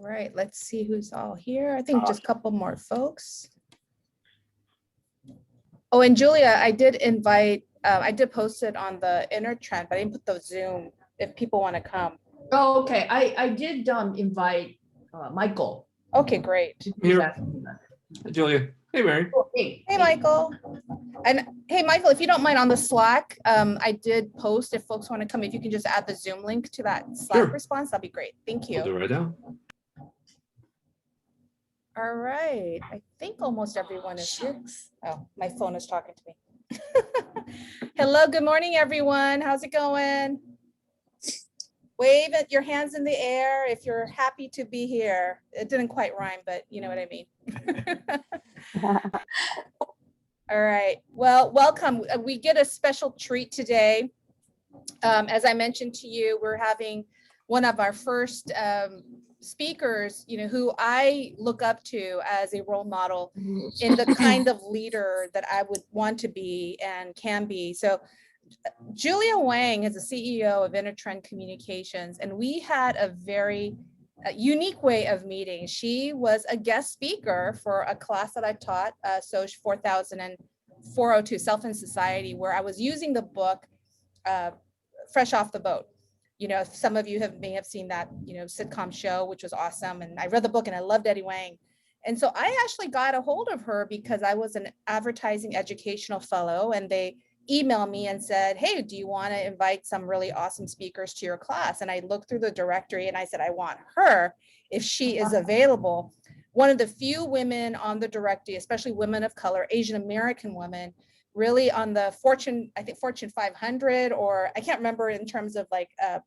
right, let's see who's all here. I think just a couple more folks. Oh, and Julia, I did post it on the InterTrend, but I didn't put the Zoom if people want to come. Oh, okay. I did invite Michael. Okay, great. Here. Julia. Hey, Mary. Oh, hey, Michael. And hey, Michael, if you don't mind on the Slack, I did post if folks want to come, if you can just add the Zoom link to that Slack response, that'd be great. Thank you. I'll do it right now. All right. I think almost everyone is here. Oh, my phone is talking to me. Hello, good morning, everyone. How's it going? Wave at your hands in the air if you're happy to be here. It didn't quite rhyme, but you know what I mean. All right. Well, welcome. We get a special treat today. As I mentioned to you, we're having one of our first speakers, who I look up to as a role model in the kind of leader that I would want to be and can be. So Julia Huang is the CEO of InterTrend Communications, and we had a very unique way of meeting. She was a guest speaker for a class that I taught, SOC 402, Self and Society, where I was using the book Fresh Off the Boat. Some of you may have seen that, sitcom show, which was awesome. And I read the book and I loved Eddie Huang. And so I actually got a hold of her because I was an advertising educational fellow, and they emailed me and said, hey, do you want to invite some really awesome speakers to your class? And I looked through the directory and I said, I want her if she is available. One of the few women on the directory, especially women of color, Asian American women, really on the Fortune 500, or I can't remember, in terms of like a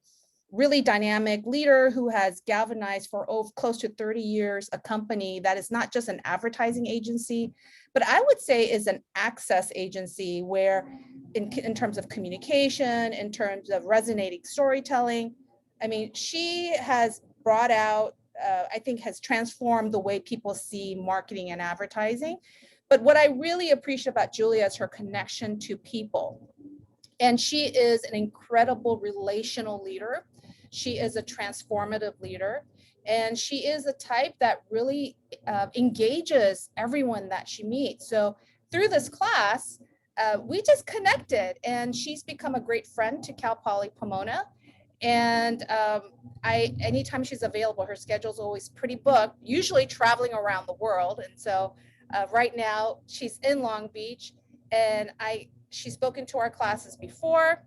really dynamic leader who has galvanized for close to 30 years a company that is not just an advertising agency, but I would say is an access agency where in terms of communication, in terms of resonating storytelling, I mean, she has brought out, I think has transformed the way people see marketing and advertising. But what I really appreciate about Julia is her connection to people. And she is an incredible relational leader. She is a transformative leader. And she is a type that really engages everyone that she meets. So through this class, we just connected, and she's become a great friend to Cal Poly Pomona. And anytime she's available, her schedule is always pretty booked, usually traveling around the world. And so right now she's in Long Beach, and she's spoken to our classes before,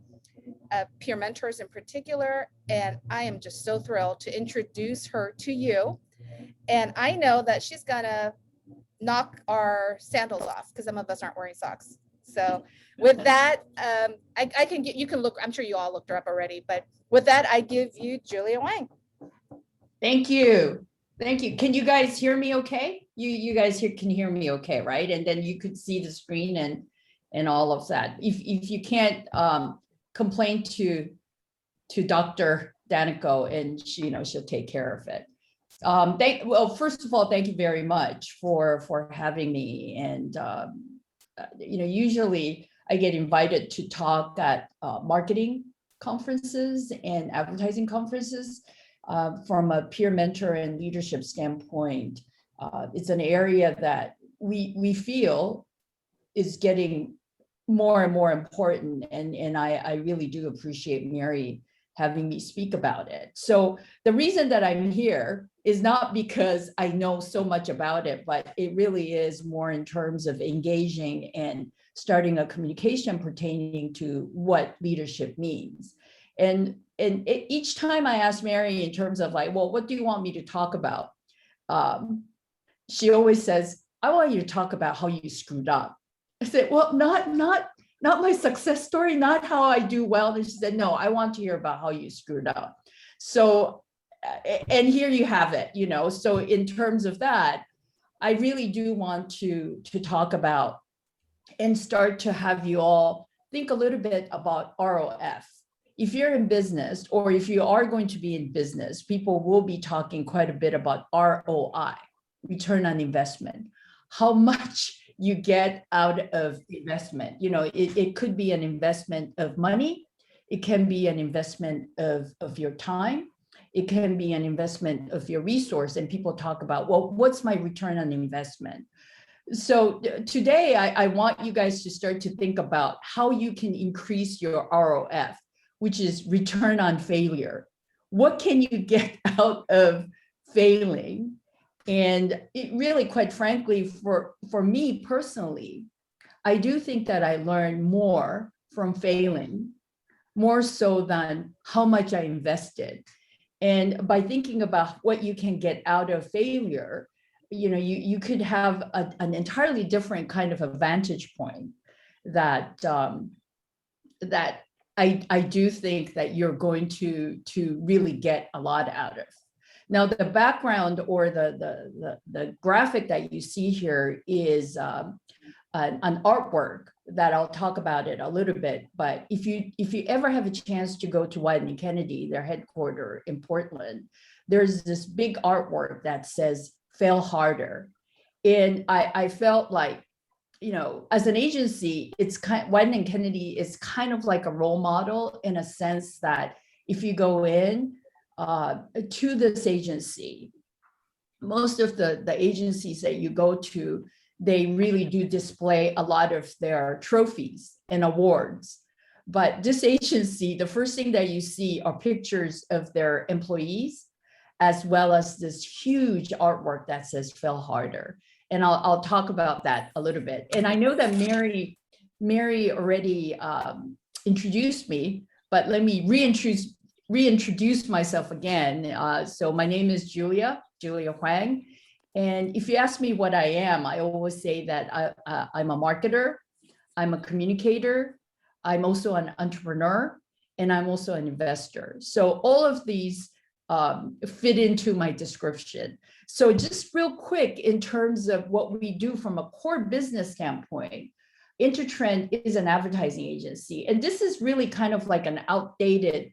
peer mentors in particular, and I am just so thrilled to introduce her to you. And I know that she's gonna knock our sandals off because some of us aren't wearing socks. So with that, you can look, I'm sure you all looked her up already, but with that, I give you Julia Huang. Thank you. Thank you. Can you guys hear me okay? You guys can hear me okay, right? And then you could see the screen and all of that. If you can't, complain to Dr. Danico, and she'll take care of it. Well, first of all, thank you very much for having me. And usually I get invited to talk at marketing conferences and advertising conferences. From a peer mentor and leadership standpoint, it's an area that we feel is getting more and more important, and I really do appreciate Mary having me speak about it. So the reason that I'm here is not because I know so much about it, but it really is more in terms of engaging and starting a communication pertaining to what leadership means. And each time I ask Mary in terms of like, well, what do you want me to talk about? She always says, I want you to talk about how you screwed up. I said, well, not my success story, not how I do well. And she said, no, I want to hear about how you screwed up. So, and here you have it, so in terms of that, I really do want to talk about and start to have you all think a little bit about ROF. If you're in business, or if you are going to be in business, people will be talking quite a bit about ROI, return on investment, how much you get out of investment. It could be an investment of money. It can be an investment of your time. It can be an investment of your resource. And people talk about, well, what's my return on investment? So today, I want you guys to start to think about how you can increase your ROF, which is return on failure. What can you get out of failing? And it really, quite frankly, for me personally, I do think that I learned more from failing, more so than how much I invested. And by thinking about what you can get out of failure, you could have an entirely different kind of a vantage point that that I do think that you're going to really get a lot out of. Now, the background or the graphic that you see here is an artwork that I'll talk about it a little bit. But if you ever have a chance to go to White & Kennedy, their headquarters in Portland, there's this big artwork that says "Fail harder," and I felt like, as an agency, White & Kennedy is kind of like a role model in a sense that if you go in to this agency, most of the agencies that you go to, they really do display a lot of their trophies and awards. But this agency, the first thing that you see are pictures of their employees, as well as this huge artwork that says "Fail harder." And I'll talk about that a little bit. And I know that Mary already introduced me, but let me reintroduce myself again. So my name is Julia Huang. And if you ask me what I am, I always say that I'm a marketer, I'm a communicator, I'm also an entrepreneur, and I'm also an investor. So all of these fit into my description. So just real quick, in terms of what we do from a core business standpoint, InterTrend is an advertising agency. And this is really kind of like an outdated,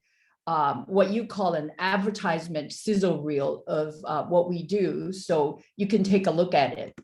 what you call an advertisement sizzle reel of what we do. So you can take a look at it.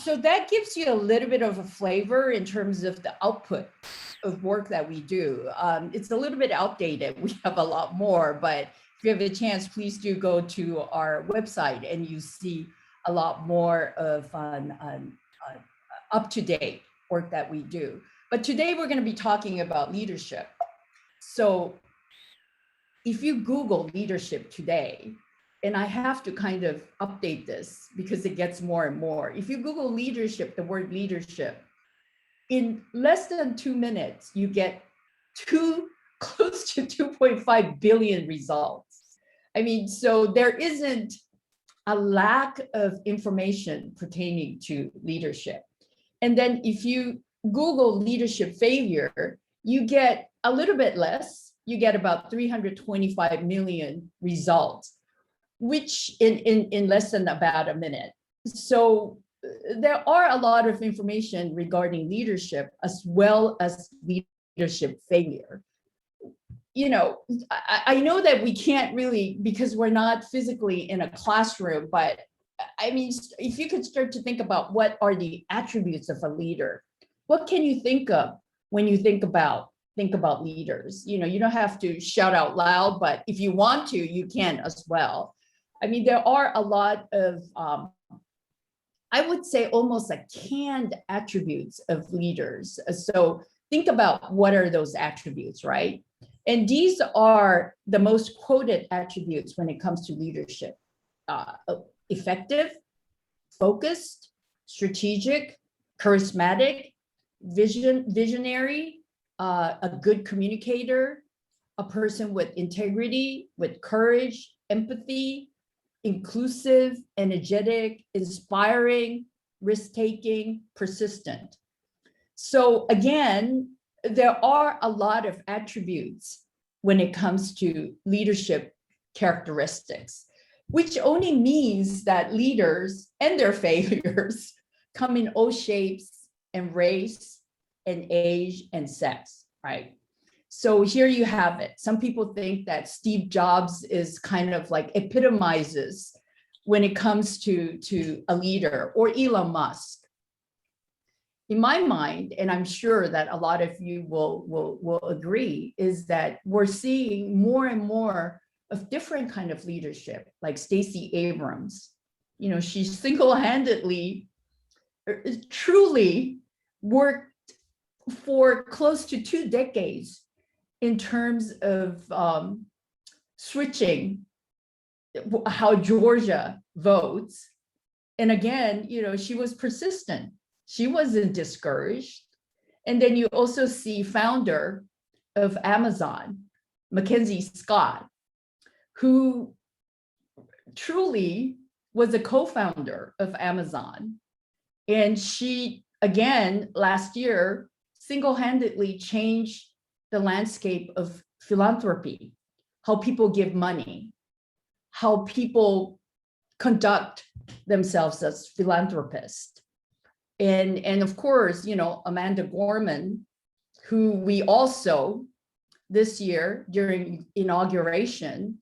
So that gives you a little bit of a flavor in terms of the output of work that we do. It's a little bit outdated. We have a lot more, but if you have a chance, please do go to our website and you see a lot more of up-to-date work that we do. But today we're going to be talking about leadership. So if you Google leadership today, and I have to kind of update this because it gets more and more. If you Google leadership, the word leadership, in less than 2 minutes, you get close to 2.5 billion results. I mean, so there isn't a lack of information pertaining to leadership. And then if you Google leadership failure, you get a little bit less. You get about 325 million results. which in less than about a minute. So there are a lot of information regarding leadership as well as leadership failure. You know, I know that we can't really, because we're not physically in a classroom, but I mean, if you could start to think about what are the attributes of a leader, what can you think of when you think about leaders? You know, you don't have to shout out loud, but if you want to, you can as well. I mean, there are a lot of, I would say almost like canned attributes of leaders. So think about what are those attributes, right? And these are the most quoted attributes when it comes to leadership. Effective, focused, strategic, charismatic, visionary, a good communicator, a person with integrity, with courage, empathy, inclusive, energetic, inspiring, risk-taking, persistent. So again, there are a lot of attributes when it comes to leadership characteristics, which only means that leaders and their failures come in all shapes and race and age and sex, right? So here you have it. Some people think that Steve Jobs is kind of like epitomizes when it comes to a leader, or Elon Musk. In my mind, and I'm sure that a lot of you will agree, is that we're seeing more and more of different kind of leadership, like Stacey Abrams. You know, she single-handedly, truly worked for close to 2 decades in terms of switching how Georgia votes. And again, you know, she was persistent. She wasn't discouraged. And then you also see founder of Amazon, Mackenzie Scott, who truly was a co-founder of Amazon. And she, again, last year, single-handedly changed the landscape of philanthropy, how people give money, how people conduct themselves as philanthropists. And of course, you know, Amanda Gorman, who we also this year during inauguration,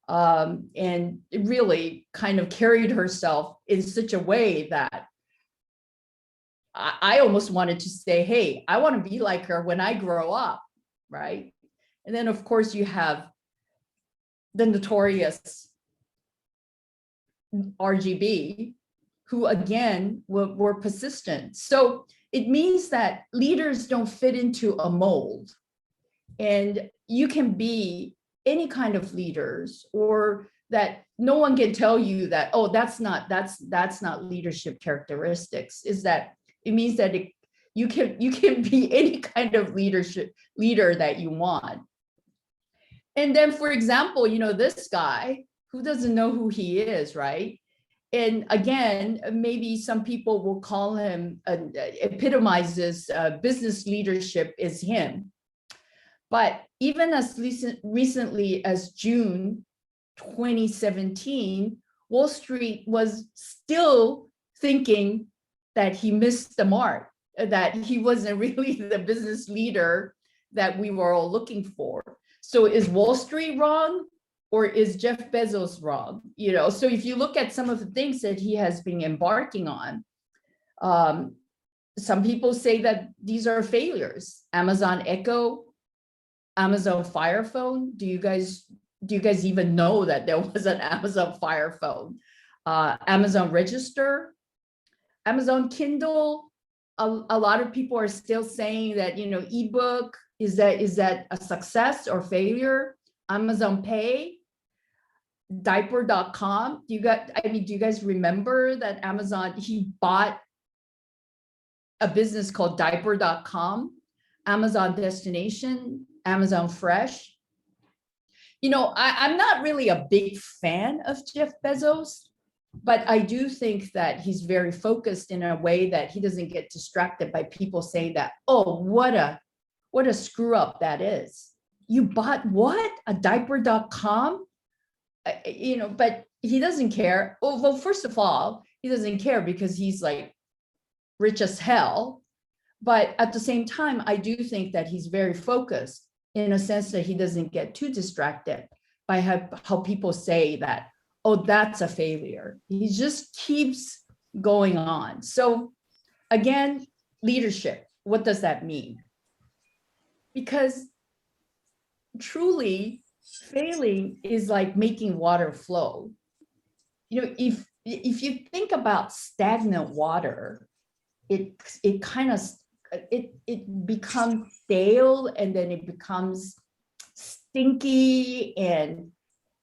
and really kind of carried herself in such a way that I almost wanted to say, hey, I want to be like her when I grow up, right? And then of course you have the notorious RGB, who again were persistent. So it means that leaders don't fit into a mold, and you can be any kind of leaders, or that no one can tell you that, oh, that's not leadership characteristics. Is that it means that you can be any kind of leader that you want. And then, for example, you know, this guy, who doesn't know who he is, right? And again, maybe some people will call him, epitomizes business leadership is him. But even as recently as June 2017, Wall Street was still thinking that he missed the mark, that he wasn't really the business leader that we were all looking for. So is Wall Street wrong, or is Jeff Bezos wrong? You know, so if you look at some of the things that he has been embarking on, some people say that these are failures. Amazon Echo, Amazon Fire Phone. Do you guys even know that there was an Amazon Fire Phone? Amazon Register, Amazon Kindle. A lot of people are still saying that, you know, ebook, is that a success or failure? Amazon Pay, diaper.com. Do you guys remember that Amazon, he bought a business called diaper.com, Amazon Destination, Amazon Fresh? You know, I'm not really a big fan of Jeff Bezos, but I do think that he's very focused in a way that he doesn't get distracted by people saying that, oh, what a screw up that is. You bought what? A diaper.com? but he doesn't care. Oh, well, first of all, he doesn't care because he's like rich as hell. But at the same time, I do think that he's very focused in a sense that he doesn't get too distracted by how people say that, oh, that's a failure. He just keeps going on. So again, leadership, what does that mean? Because truly failing is like making water flow. If you think about stagnant water, it kind of it becomes stale, and then it becomes stinky, and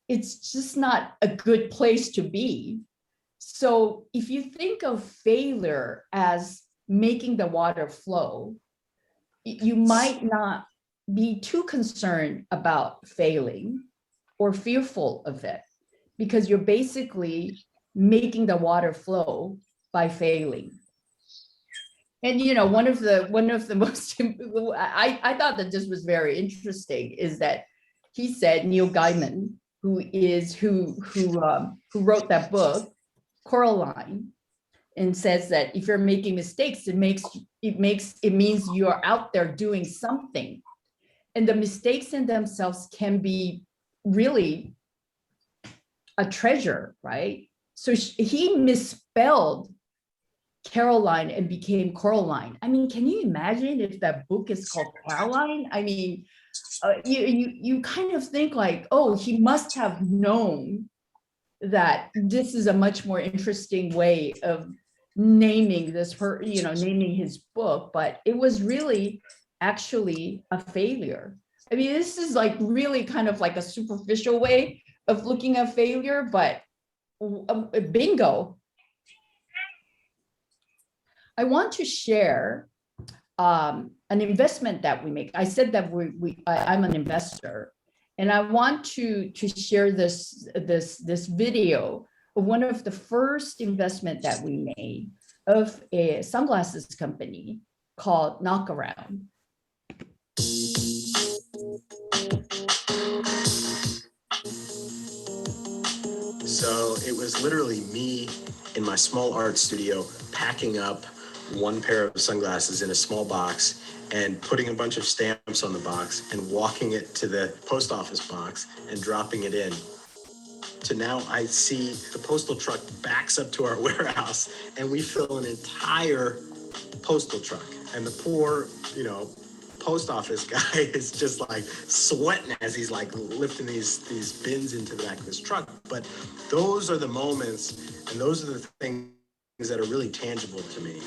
it's just not a good place to be. So if you think of failure as making the water flow, you might not be too concerned about failing or fearful of it, because you're basically making the water flow by failing. And one of the most I thought that this was very interesting is that he said, Neil Gaiman, who wrote that book Coraline, and says that if you're making mistakes, it means you are out there doing something, and the mistakes in themselves can be really a treasure, right? So he misspelled Caroline and became Coraline. I mean, can you imagine if that book is called Caroline? I mean, you kind of think like, oh, he must have known that this is a much more interesting way of naming naming his book, but it was really actually a failure. I mean, this is like really kind of like a superficial way of looking at failure, but bingo. I want to share an investment that we make. I said that I'm an investor, and I want to share this video of one of the first investment that we made of a sunglasses company called Knockaround. So it was literally me in my small art studio packing up one pair of sunglasses in a small box and putting a bunch of stamps on the box and walking it to the post office box and dropping it in. To now I see the postal truck backs up to our warehouse and we fill an entire postal truck. And the poor, post office guy is just like sweating as he's like lifting these bins into the back of his truck. But those are the moments, and those are the things that are really tangible to me.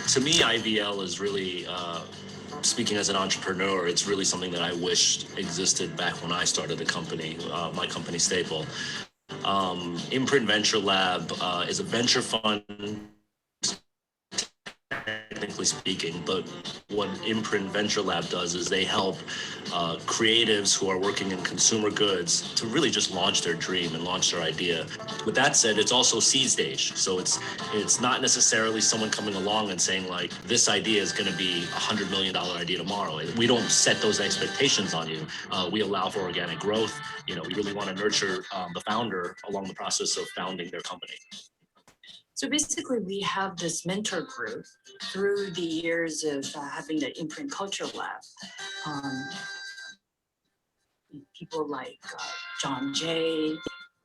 To me, IVL is really, speaking as an entrepreneur, it's really something that I wished existed back when I started the company, my company Staple. InterTrend Venture Lab is a venture fund, technically speaking, but what InterTrend Venture Lab does is they help creatives who are working in consumer goods to really just launch their dream and launch their idea. With that said, it's also seed stage. So it's not necessarily someone coming along and saying like, this idea is going to be $100 million idea tomorrow. We don't set those expectations on you. We allow for organic growth. We really want to nurture the founder along the process of founding their company. So basically, we have this mentor group through the years of having the InterTrend Culture Lab. People like John Jay,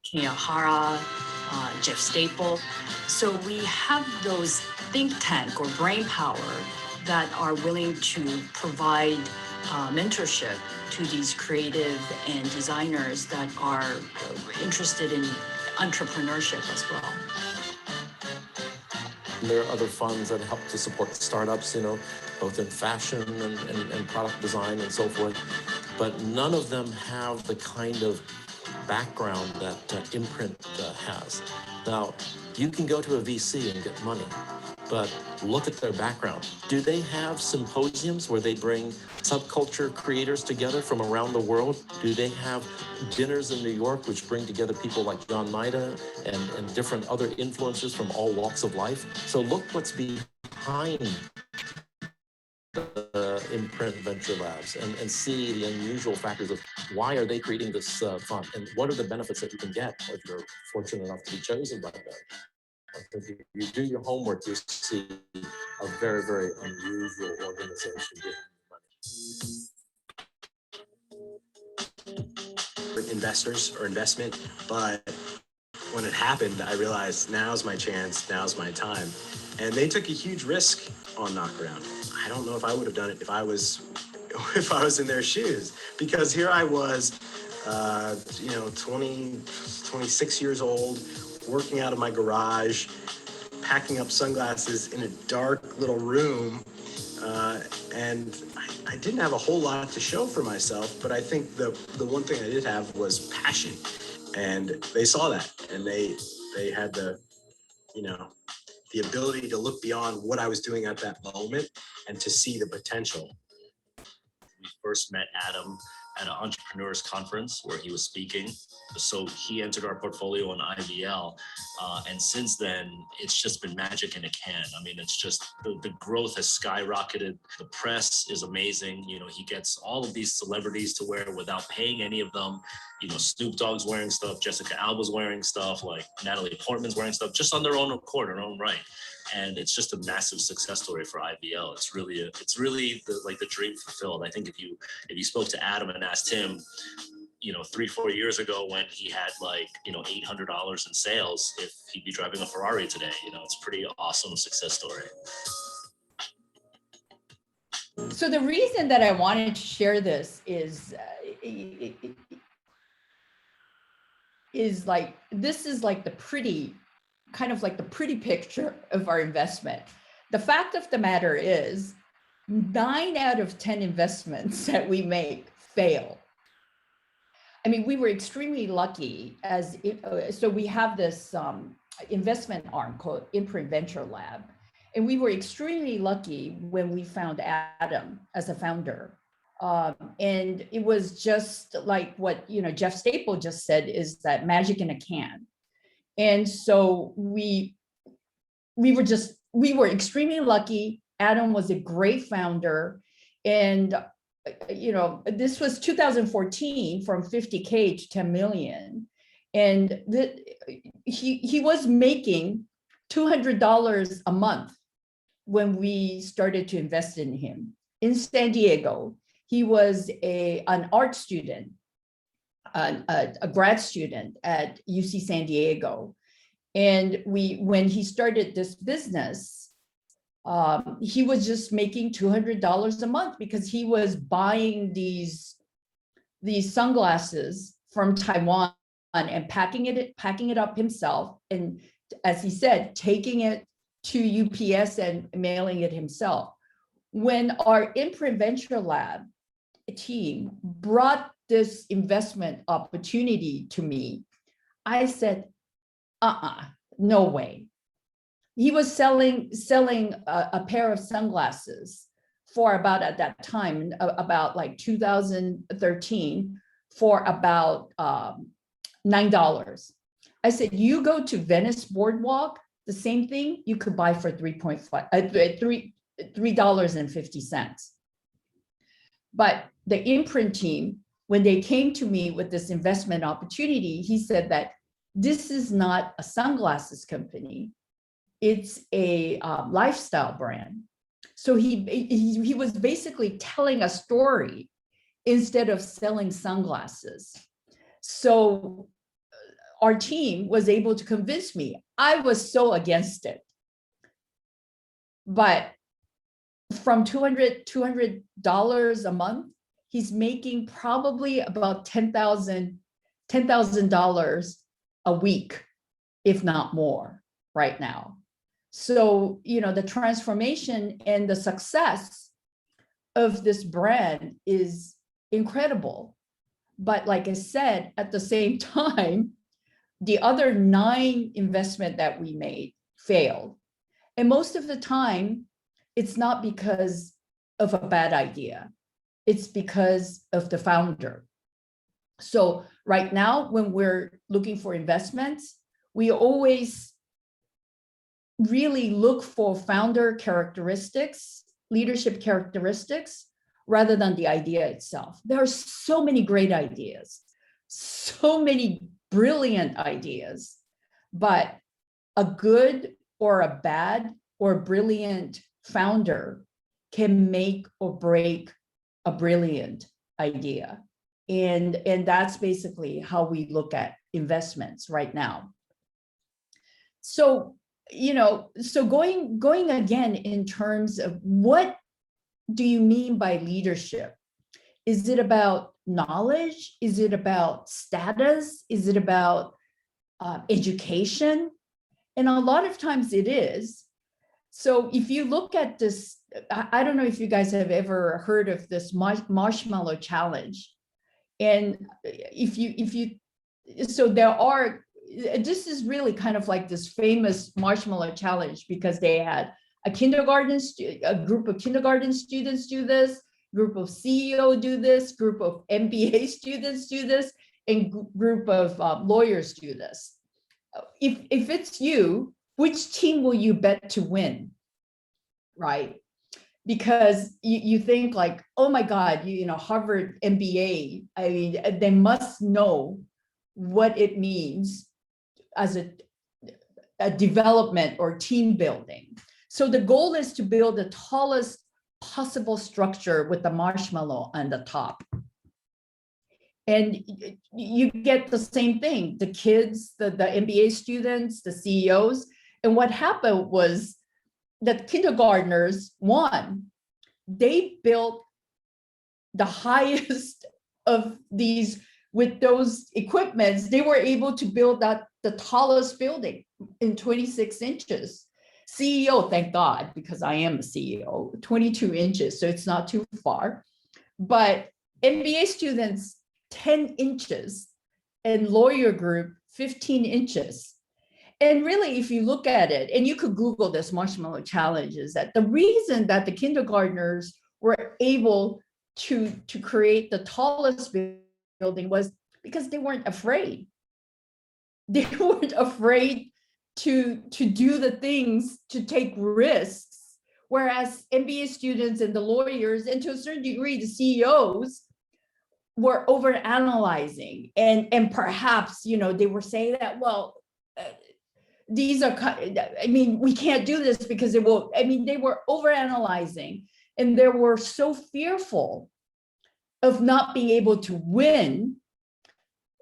Kiyahara, Jeff Staple. So we have those think tank or brain power that are willing to provide mentorship to these creative and designers that are interested in entrepreneurship as well. There are other funds that help to support startups, both in fashion and product design and so forth. But none of them have the kind of background that InterTrend has. Now, you can go to a VC and get money, but look at their background. Do they have symposiums where they bring subculture creators together from around the world? Do they have dinners in New York which bring together people like John Maida and different other influencers from all walks of life? So look what's behind Imprint Venture Labs and see the unusual factors of why are they creating this fund and what are the benefits that you can get if you're fortunate enough to be chosen by them. I think if you do your homework, you see a very, very unusual organization doing money. Investors or investment, but when it happened, I realized now's my chance, now's my time. And they took a huge risk on Knockaround. I don't know if I would have done it if I was in their shoes, because here I was, 26 years old, working out of my garage, packing up sunglasses in a dark little room, and I didn't have a whole lot to show for myself, but I think the one thing I did have was passion, and they saw that, and they had the ability to look beyond what I was doing at that moment and to see the potential. We first met Adam at an entrepreneurs conference where he was speaking. So he entered our portfolio on IVL. And since then, it's just been magic in a can. I mean, it's just the growth has skyrocketed. The press is amazing. He gets all of these celebrities to wear without paying any of them. Snoop Dogg's wearing stuff, Jessica Alba's wearing stuff, like Natalie Portman's wearing stuff, just on their own accord, their own right. And it's just a massive success story for IVL. It's really the dream fulfilled. I think if you spoke to Adam and asked him, 3-4 years ago when he had $800 in sales, if he'd be driving a Ferrari today, it's a pretty awesome success story. So the reason that I wanted to share this is this is like the pretty picture of our investment. The fact of the matter is 9 out of 10 investments that we make fail. I mean, we were extremely lucky so we have this investment arm called InterTrend Venture Lab. And we were extremely lucky when we found Adam as a founder. And it was just like what Jeff Staple just said, is that magic in a can. And so we were extremely lucky. Adam was a great founder. And, this was 2014 from 50K to 10 million. And he was making $200 a month when we started to invest in him in San Diego. He was an art student, a grad student at UC San Diego. And when he started this business, he was just making $200 a month because he was buying these sunglasses from Taiwan and packing it up himself. And as he said, taking it to UPS and mailing it himself. When our InterTrend Venture Lab team brought this investment opportunity to me, I said, no way. He was selling a pair of sunglasses for about, at that time, about like 2013, for about $9. I said, you go to Venice Boardwalk, the same thing you could buy for $3.50. But the InterTrend team, when they came to me with this investment opportunity, he said that this is not a sunglasses company, it's a lifestyle brand. So he was basically telling a story instead of selling sunglasses. So our team was able to convince me. I was so against it. But from $200 a month, he's making probably about $10,000 a week, if not more, right now. So, the transformation and the success of this brand is incredible. But like I said, at the same time, the other 9 investment that we made failed. And most of the time, it's not because of a bad idea. It's because of the founder. So right now, when we're looking for investments, we always really look for founder characteristics, leadership characteristics, rather than the idea itself. There are so many great ideas, so many brilliant ideas, but a good or a bad or brilliant founder can make or break a brilliant idea. And that's basically how we look at investments right now. So, so going again in terms of what do you mean by leadership? Is it about knowledge? Is it about status? Is it about education? And a lot of times it is. So if you look at this, I don't know if you guys have ever heard of this marshmallow challenge. And so there are, this is really kind of like this famous marshmallow challenge, because they had a group of kindergarten students do this, group of CEO do this, group of MBA students do this, and group of lawyers do this. If it's you, which team will you bet to win, right? Because you think like, oh my God, Harvard MBA, I mean, they must know what it means as a development or team building. So the goal is to build the tallest possible structure with the marshmallow on the top. And you get the same thing, the kids, the MBA students, the CEOs. And what happened was that kindergartners won. They built the highest of these with those equipments. They were able to build the tallest building in 26 inches. CEO, thank God, because I am a CEO, 22 inches, so it's not too far. But MBA students, 10 inches, and lawyer group, 15 inches. And really, if you look at it, and you could Google this marshmallow challenge, is that the reason that the kindergartners were able to create the tallest building was because they weren't afraid. They weren't afraid to do the things, to take risks. Whereas MBA students and the lawyers, and to a certain degree, the CEOs, were overanalyzing. And perhaps, they were saying that, well, these are, I mean, we can't do this because it will, I mean, they were overanalyzing, and they were so fearful of not being able to win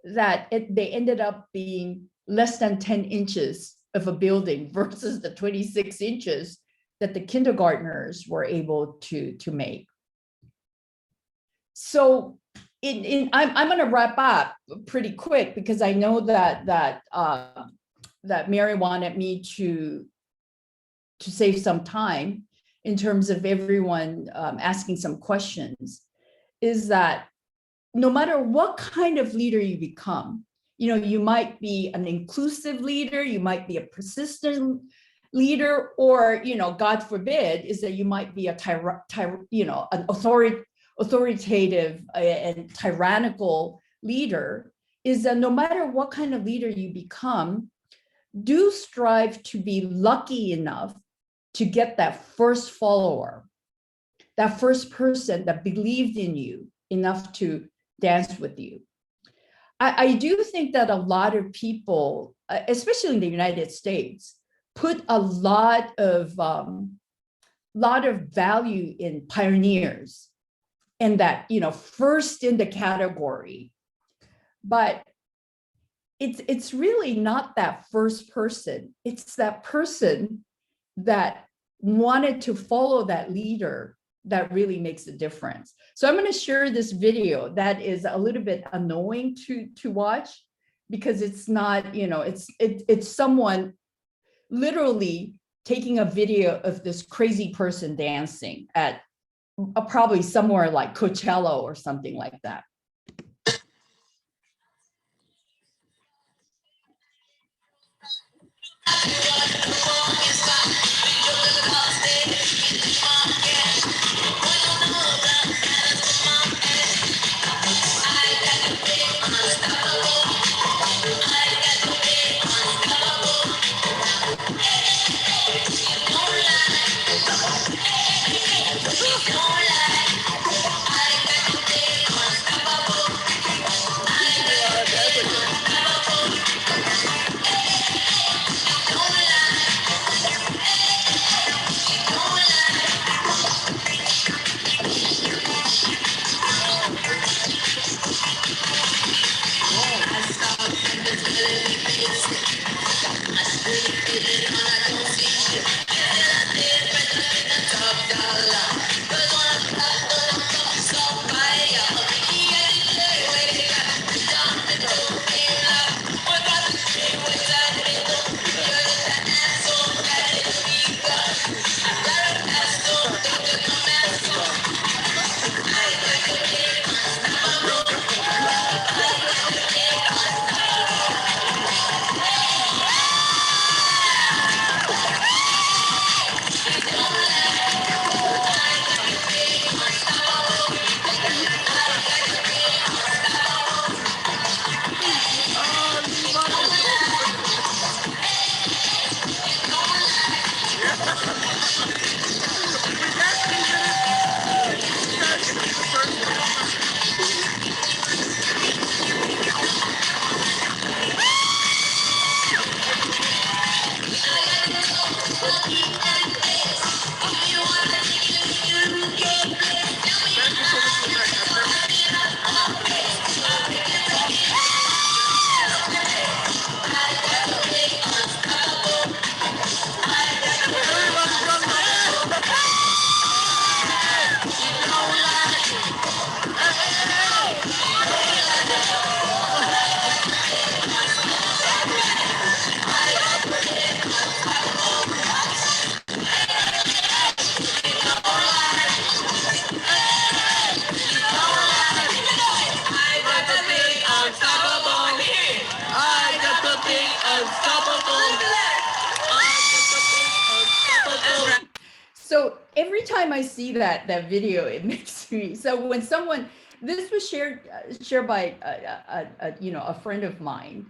that they ended up being less than 10 inches of a building versus the 26 inches that the kindergartners were able to make. So I'm going to wrap up pretty quick, because I know that Mary wanted me to save some time in terms of everyone asking some questions, is that no matter what kind of leader you become, you might be an inclusive leader, you might be a persistent leader, or, God forbid, is that you might be an authoritative and tyrannical leader, is that no matter what kind of leader you become, do strive to be lucky enough to get that first follower, that first person that believed in you enough to dance with you. I do think that a lot of people, especially in the United States, put a lot of value in pioneers, and that, first in the category. But it's really not that first person. It's that person that wanted to follow that leader that really makes a difference. So I'm going to share this video that is a little bit annoying to watch, because it's not, it's someone literally taking a video of this crazy person dancing at probably somewhere like Coachella or something like that. So every time I see that video, it makes me, so when someone, this was shared by a friend of mine,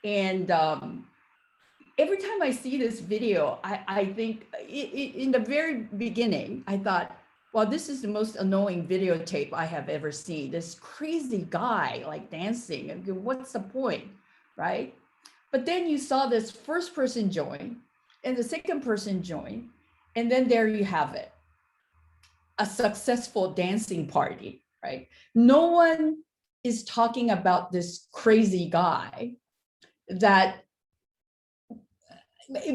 and every time I see this video, I think in the very beginning, I thought, well, this is the most annoying videotape I have ever seen. This crazy guy like dancing, what's the point, right? But then you saw this first person join and the second person join, and then there you have it, a successful dancing party, right? No one is talking about this crazy guy that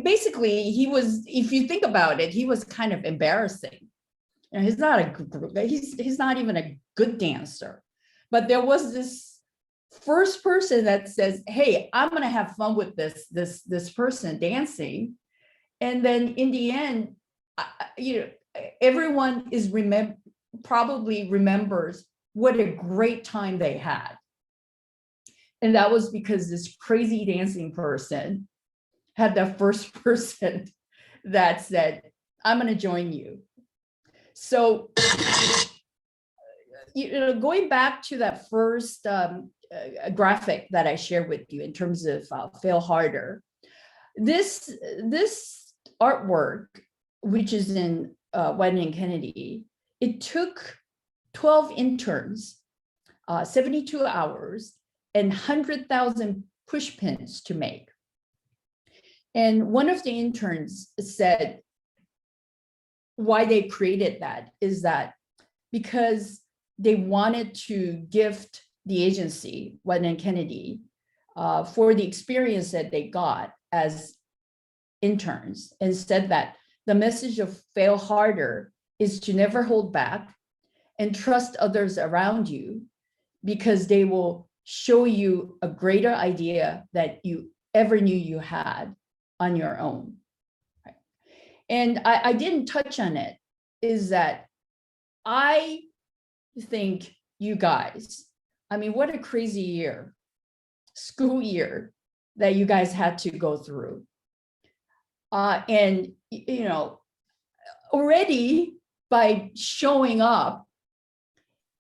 basically he was, if you think about it, he was kind of embarrassing. And he's not he's not even a good dancer. But there was this first person that says, hey, I'm gonna have fun with this person dancing. And then in the end, everyone is probably remembers what a great time they had. And that was because this crazy dancing person had the first person that said, I'm going to join you. So, going back to that first graphic that I shared with you in terms of fail harder, this artwork, which is in Huang and Kennedy, it took 12 interns, 72 hours, and 100,000 push pins to make. And one of the interns said why they created that is that because they wanted to gift the agency, Huang and Kennedy, for the experience that they got as interns, and said that the message of fail harder is to never hold back and trust others around you, because they will show you a greater idea that you ever knew you had on your own. Right? And I didn't touch on it, is that I think you guys, I mean, what a crazy year, school year that you guys had to go through. And, already by showing up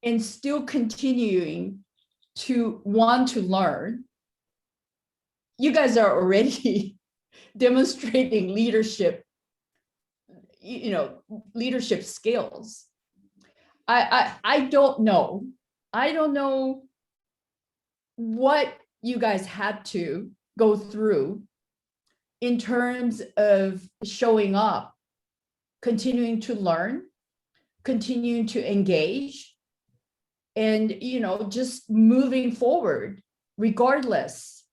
and still continuing to want to learn, you guys are already demonstrating leadership, leadership skills. I don't know. I don't know what you guys had to go through in terms of showing up, continuing to learn, continuing to engage, and just moving forward regardless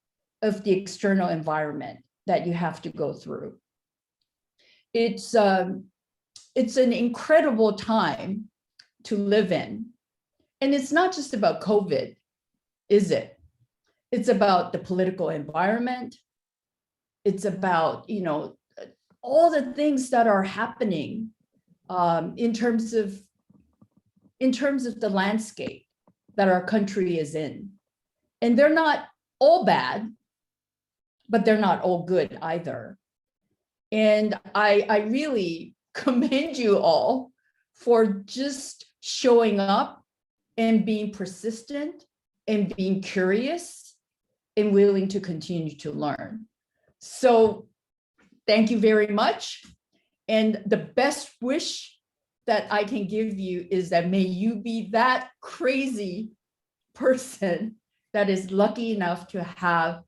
of the external environment that you have to go through. It's an incredible time to live in. And it's not just about COVID, is it? It's about the political environment. It's about, all the things that are happening in terms of the landscape that our country is in. And they're not all bad, but they're not all good either. And I really commend you all for just showing up and being persistent and being curious and willing to continue to learn. So thank you very much. And the best wish that I can give you is that may you be that crazy person that is lucky enough to have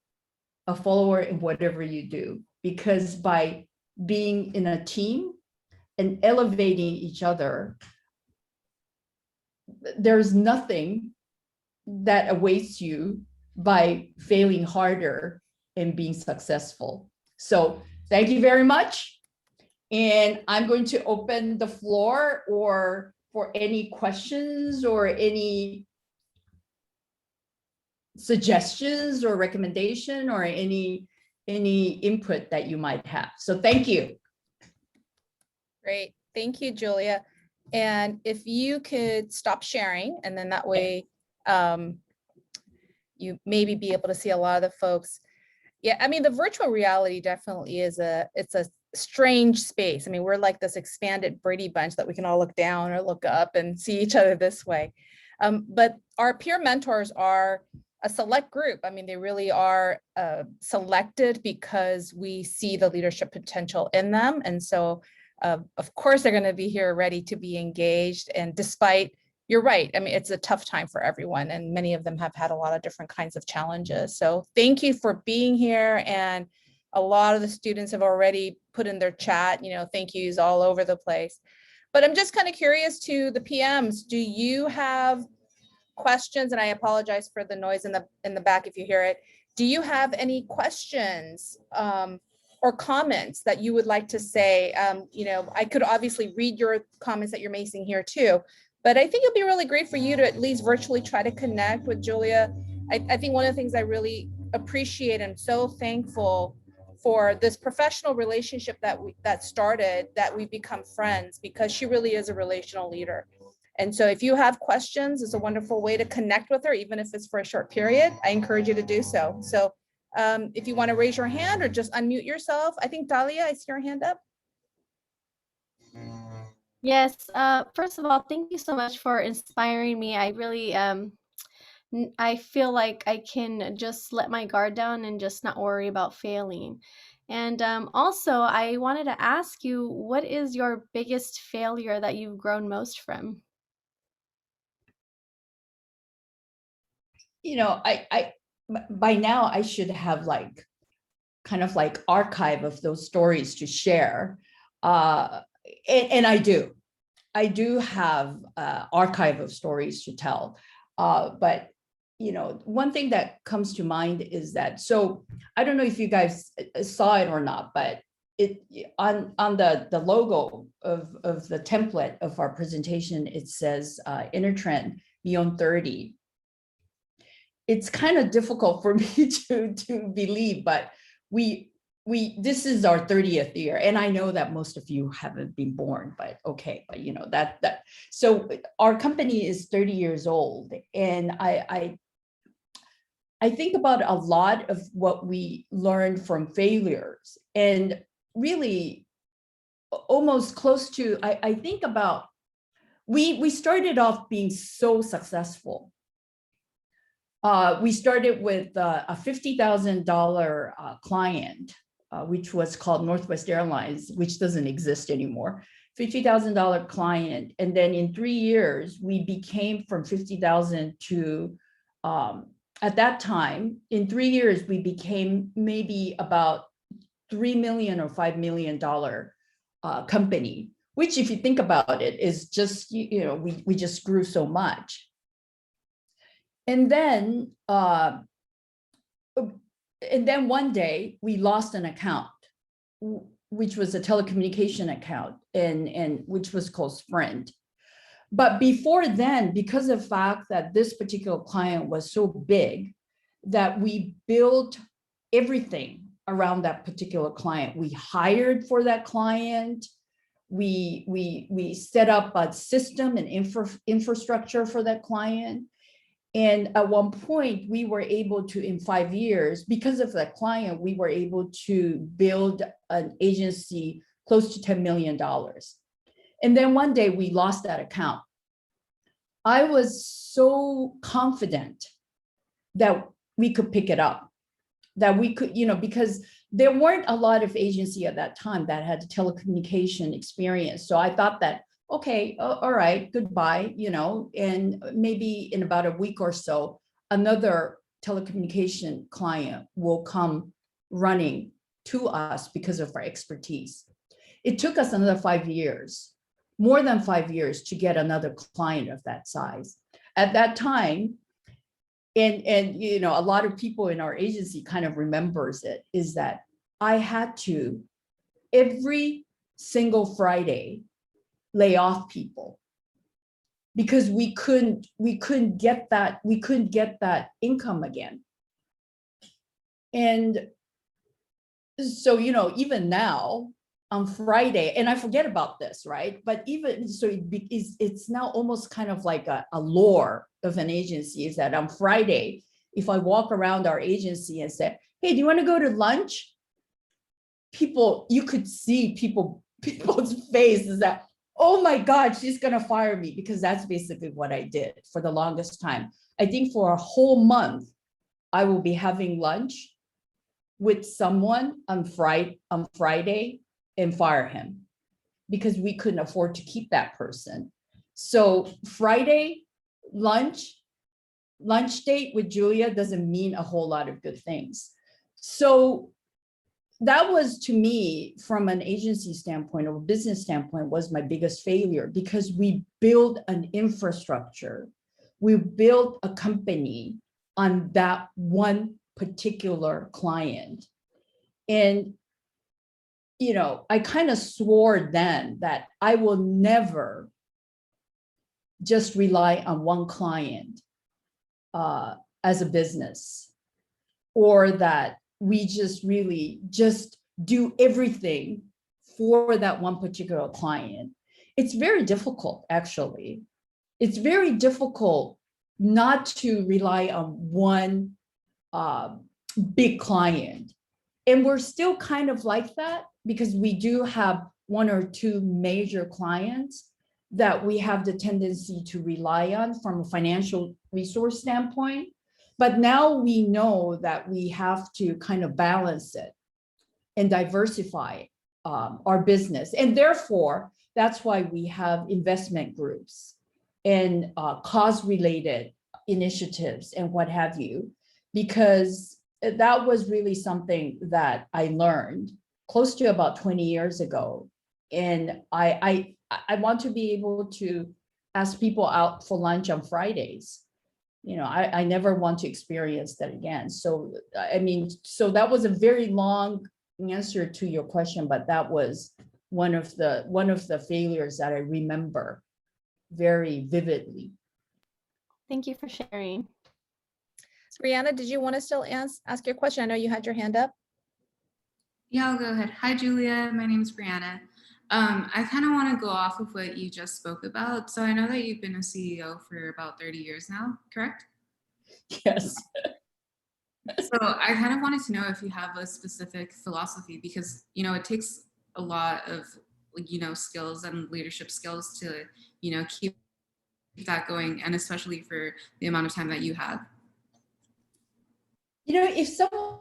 a follower in whatever you do, because by being in a team and elevating each other, there's nothing that awaits you by failing harder and being successful. So thank you very much. And I'm going to open the floor or for any questions or any suggestions or recommendation or any input that you might have. So thank you. Great. Thank you, Julia. And if you could stop sharing, and then that way you maybe be able to see a lot of the folks. Yeah, I mean, the virtual reality definitely is it's a strange space. I mean, we're like this expanded Brady Bunch that we can all look down or look up and see each other this way. But our peer mentors are a select group. I mean, they really are selected because we see the leadership potential in them. And so, of course, they're going to be here ready to be engaged. And despite, you're right, I mean, it's a tough time for everyone. And many of them have had a lot of different kinds of challenges. So thank you for being here. And a lot of the students have already put in their chat, thank yous all over the place. But I'm just kind of curious to the PMs, do you have questions? And I apologize for the noise in the back if you hear it. Do you have any questions or comments that you would like to say? I could obviously read your comments that you're making here too, but I think it'd be really great for you to at least virtually try to connect with Julia. I think one of the things I really appreciate and so thankful for this professional relationship that started, that we've become friends, because she really is a relational leader. And so if you have questions, it's a wonderful way to connect with her, even if it's for a short period. I encourage you to do so. So if you want to raise your hand or just unmute yourself, I think Dahlia, I see your hand up. Yes, first of all, thank you so much for inspiring me. I really, I feel like I can just let my guard down and just not worry about failing. And also, I wanted to ask you, what is your biggest failure that you've grown most from? I by now I should have kind of archive of those stories to share. And I do have archive of stories to tell. But one thing that comes to mind is that, so I don't know if you guys saw it or not, but it on the logo of the template of our presentation, it says InterTrend Beyond 30. It's kind of difficult for me to believe, but this is our 30th year, and I know that most of you haven't been born, but okay, but that so our company is 30 years old, and I think about a lot of what we learned from failures, and really almost close to, I think about, we started off being so successful. We started with a $50,000 client, which was called Northwest Airlines, which doesn't exist anymore. $50,000 client, and then in 3 years we became from 50,000 to at that time, in 3 years we became maybe about $3 million or $5 million company, which, if you think about it, is just, we just grew so much. And then and then one day we lost an account, which was a telecommunication account, and which was called Sprint. But before then, because of the fact that this particular client was so big, that we built everything around that particular client. We hired for that client. We set up a system and infrastructure for that client. And at one point, we were able to, in 5 years, because of that client, we were able to build an agency close to $10 million. And then one day we lost that account. I was so confident that we could pick it up, that we could, because there weren't a lot of agency at that time that had telecommunication experience. So I thought that, okay, all right, goodbye, and maybe in about a week or so, another telecommunication client will come running to us because of our expertise. It took us another 5 years, more than 5 years, to get another client of that size. At that time, and a lot of people in our agency kind of remembers it, is that I had to every single Friday lay off people because we couldn't get that income again. And so, even now on Friday, and I forget about this, right? But even so, it's now almost kind of like a lore of an agency, is that on Friday, if I walk around our agency and say, hey, do you want to go to lunch? You could see people's faces that, oh my God, she's going to fire me, because that's basically what I did for the longest time. I think for a whole month, I will be having lunch with someone on Friday and fire him, because we couldn't afford to keep that person. So Friday lunch date with Julia doesn't mean a whole lot of good things. So that was, to me, from an agency standpoint or a business standpoint, was my biggest failure, because we built an infrastructure. We built a company on that one particular client. And, I kind of swore then that I will never just rely on one client as a business, or that we just really just do everything for that one particular client. It's very difficult, actually. It's very difficult not to rely on one big client. And we're still kind of like that, because we do have one or two major clients that we have the tendency to rely on from a financial resource standpoint. But now we know that we have to kind of balance it and diversify our business. And therefore, that's why we have investment groups and cause-related initiatives and what have you, because that was really something that I learned close to about 20 years ago. And I want to be able to ask people out for lunch on Fridays. I never want to experience that again. So, so that was a very long answer to your question, but that was one of the failures that I remember very vividly. Thank you for sharing. Brianna, did you want to still ask your question? I know you had your hand up. Yeah, I'll go ahead. Hi, Julia. My name is Brianna. I kind of want to go off of what you just spoke about. So I know that you've been a CEO for about 30 years now, correct? Yes. So I kind of wanted to know if you have a specific philosophy, because, it takes a lot of, skills and leadership skills to, keep that going, and especially for the amount of time that you have. If someone,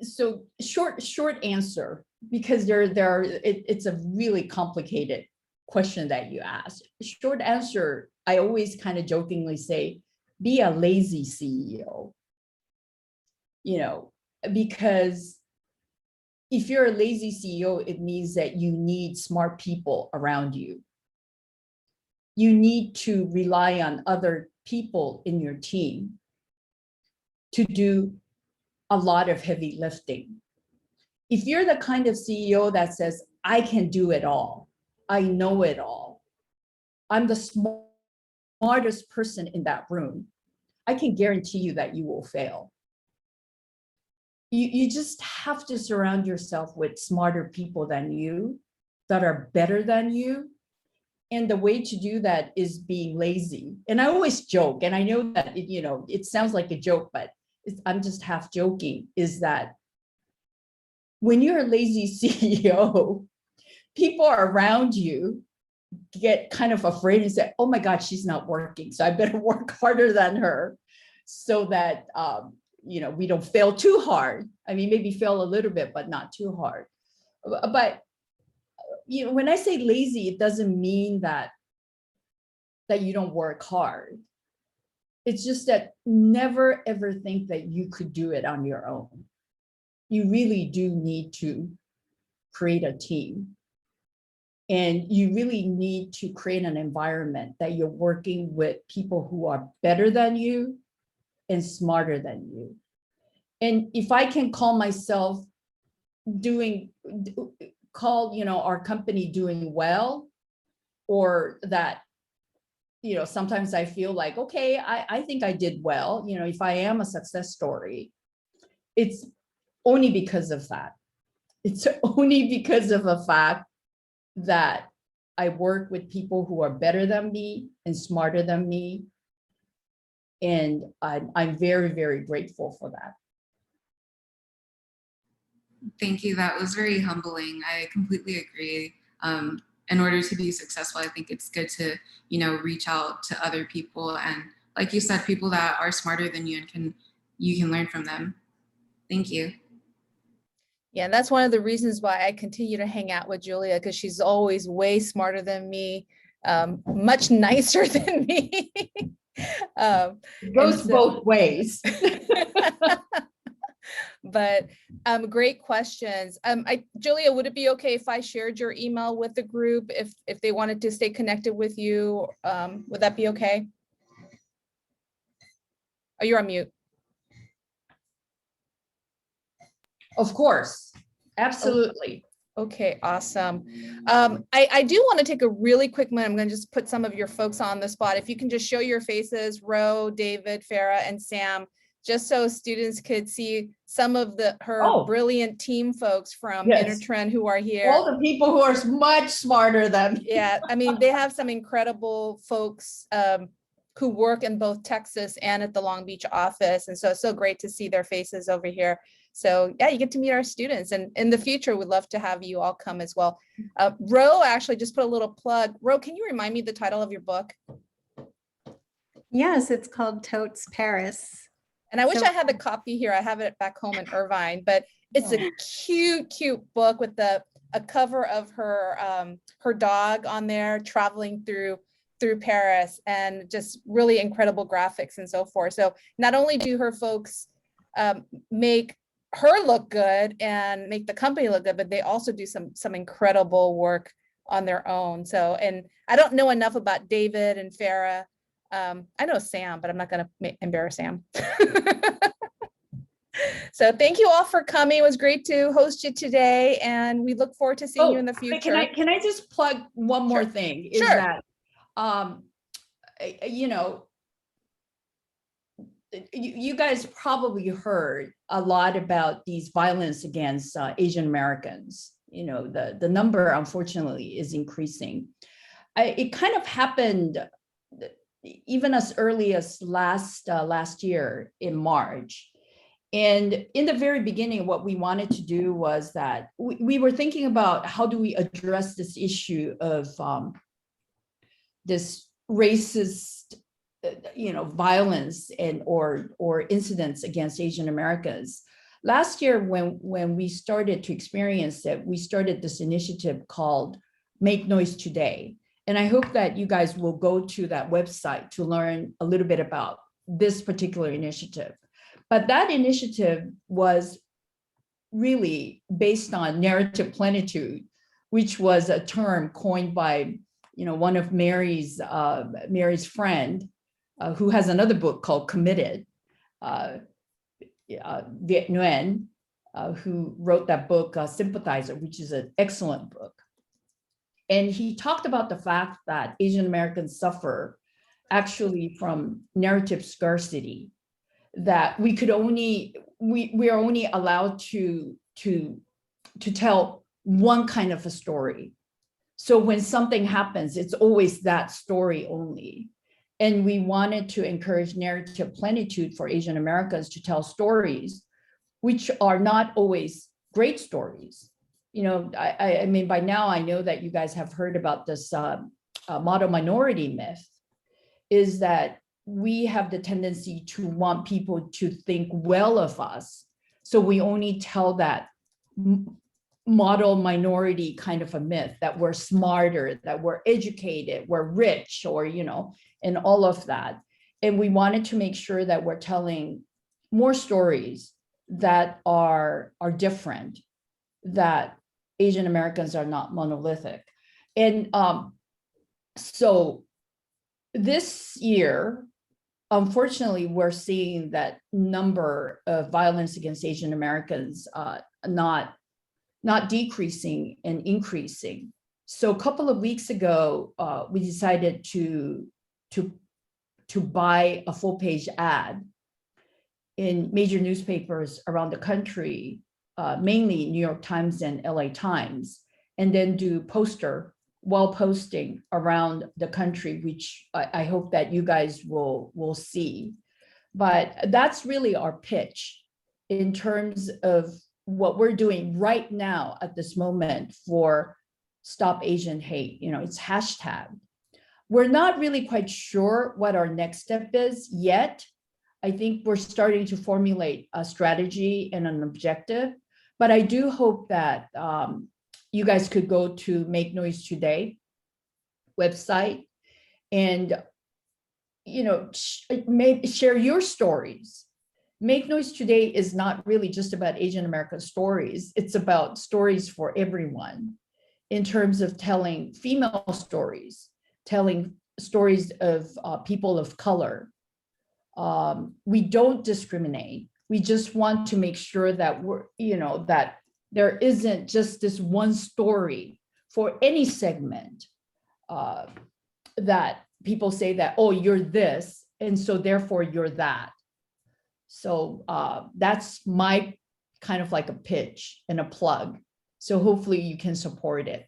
so short answer, because it's a really complicated question that you asked. Short answer, I always kind of jokingly say, be a lazy CEO, because if you're a lazy CEO, it means that you need smart people around you. You need to rely on other people in your team to do a lot of heavy lifting. If you're the kind of CEO that says, I can do it all, I know it all, I'm the smartest person in that room, I can guarantee you that you will fail. You just have to surround yourself with smarter people than you, that are better than you. And the way to do that is being lazy. And I always joke, and I know that it sounds like a joke, but I'm just half joking, is that when you're a lazy CEO, people around you get kind of afraid and say, oh my God, she's not working, so I better work harder than her so that we don't fail too hard. I mean, maybe fail a little bit, but not too hard. But when I say lazy, it doesn't mean that you don't work hard. It's just that never ever think that you could do it on your own. You really do need to create a team. And you really need to create an environment that you're working with people who are better than you and smarter than you. And if I can call myself our company doing well, or that, sometimes I feel like, okay, I think I did well, if I am a success story, it's only because of that. It's only because of the fact that I work with people who are better than me and smarter than me. And I'm very, very grateful for that. Thank you. That was very humbling. I completely agree. In order to be successful, I think it's good to, reach out to other people. And like you said, people that are smarter than you and you can learn from them. Thank you. Yeah, and that's one of the reasons why I continue to hang out with Julia, because she's always way smarter than me, much nicer than me. It goes both ways. But great questions. Julia, would it be okay if I shared your email with the group if they wanted to stay connected with you? Would that be okay? Oh, you're on mute. Of course, absolutely. Okay, awesome. I do want to take a really quick minute. I'm going to just put some of your folks on the spot. If you can just show your faces, Ro, David, Farah, and Sam, just so students could see some of her brilliant team folks from InterTrend who are here. All the people who are much smarter than me. Yeah, I mean, they have some incredible folks who work in both Texas and at the Long Beach office. And so it's so great to see their faces over here. So yeah, you get to meet our students, and in the future, we'd love to have you all come as well. Ro actually just put a little plug. Ro, can you remind me the title of your book? Yes, it's called Totes Paris. And I wish I had the copy here. I have it back home in Irvine, but it's a cute book with a cover of her dog on there traveling through Paris, and just really incredible graphics and so forth. So not only do her folks make her look good and make the company look good, but they also do some incredible work on their own. So, and I don't know enough about David and Farah. I know Sam, but I'm not going to embarrass Sam. So thank you all for coming. It was great to host you today, and we look forward to seeing you in the future. Can I just plug one more thing? Is that, you guys probably heard a lot about these violence against Asian Americans. The number, unfortunately, is increasing. It kind of happened even as early as last year in March. And in the very beginning, what we wanted to do was that we were thinking about how do we address this issue of this racist, violence and or incidents against Asian Americans. Last year, when we started to experience it, we started this initiative called Make Noise Today. And I hope that you guys will go to that website to learn a little bit about this particular initiative. But that initiative was really based on narrative plenitude, which was a term coined by one of Mary's friend, who has another book called Committed. Viet Nguyen, who wrote that book, Sympathizer, which is an excellent book. And he talked about the fact that Asian Americans suffer actually from narrative scarcity, that we are only allowed to tell one kind of a story. So when something happens, it's always that story only. And we wanted to encourage narrative plenitude for Asian Americans to tell stories, which are not always great stories. You know, I mean, by now I know that you guys have heard about this model minority myth, is that we have the tendency to want people to think well of us. So we only tell that model minority kind of a myth, that we're smarter, that we're educated, we're rich, or, you know, and all of that. And we wanted to make sure that we're telling more stories that are different, that Asian Americans are not monolithic. And so this year, unfortunately, we're seeing that number of violence against Asian Americans not decreasing and increasing. So a couple of weeks ago, we decided to buy a full-page ad in major newspapers around the country, mainly New York Times and LA Times, and then do wall posting around the country, which I hope that you guys will see. But that's really our pitch in terms of what we're doing right now at this moment for Stop Asian Hate. You know, it's hashtag. We're not really quite sure what our next step is yet. I think we're starting to formulate a strategy and an objective, but I do hope that you guys could go to Make Noise Today website and, you know, share your stories. Make Noise Today is not really just about Asian American stories. It's about stories for everyone in terms of telling female stories, telling stories of people of color. We don't discriminate. We just want to make sure that we're, you know, that there isn't just this one story for any segment that people say that, oh, you're this, and so therefore you're that. So that's my kind of like a pitch and a plug. So hopefully you can support it.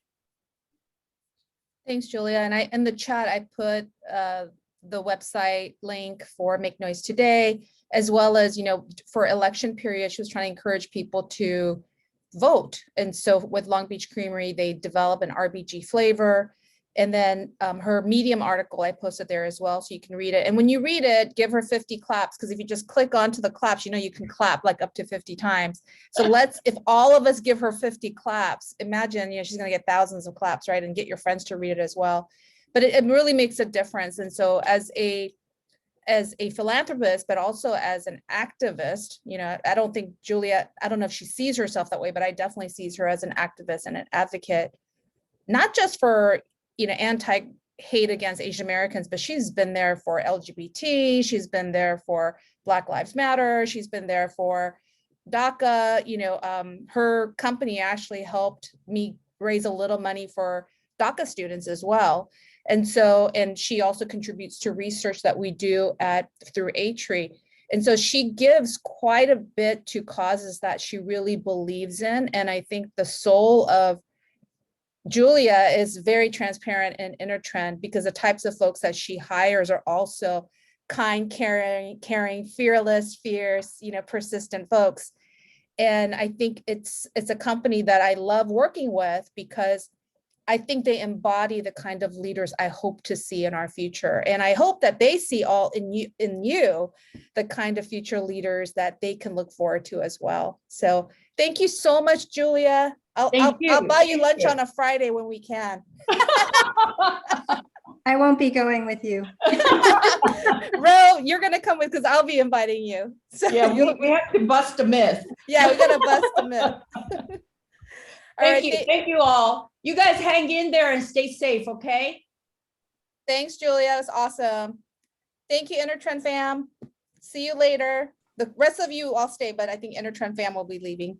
Thanks, Julia. And in the chat, I put the website link for Make Noise Today, as well as, you know, for election period, she was trying to encourage people to vote. And so with Long Beach Creamery, they develop an RBG flavor. And then her Medium article, I posted there as well, so you can read it. And when you read it, give her 50 claps, because if you just click onto the claps, you know, you can clap like up to 50 times. So if all of us give her 50 claps, imagine, you know, she's going to get thousands of claps, right? And get your friends to read it as well. But it really makes a difference. And so as a philanthropist, but also as an activist, you know, I don't think Julia, I don't know if she sees herself that way, but I definitely sees her as an activist and an advocate, not just for, you know, anti-hate against Asian Americans, but she's been there for LGBT, she's been there for Black Lives Matter, she's been there for DACA, you know, her company actually helped me raise a little money for DACA students as well. And so, and she also contributes to research that we do through A-Tree. And so she gives quite a bit to causes that she really believes in. And I think the soul of Julia is very transparent in InterTrend, because the types of folks that she hires are also kind, caring, fearless, fierce, you know, persistent folks. And I think it's a company that I love working with, because I think they embody the kind of leaders I hope to see in our future. And I hope that they see all in you the kind of future leaders that they can look forward to as well. So thank you so much, Julia. I'll buy you lunch on a Friday when we can. I won't be going with you. Ro, you're gonna come with, because I'll be inviting you. So Yeah, we have to bust a myth. yeah, we gotta bust the myth. Thank you all. You guys hang in there and stay safe, okay? Thanks, Julia. That's awesome. Thank you, InterTrend fam. See you later. The rest of you all stay, but I think InterTrend fam will be leaving.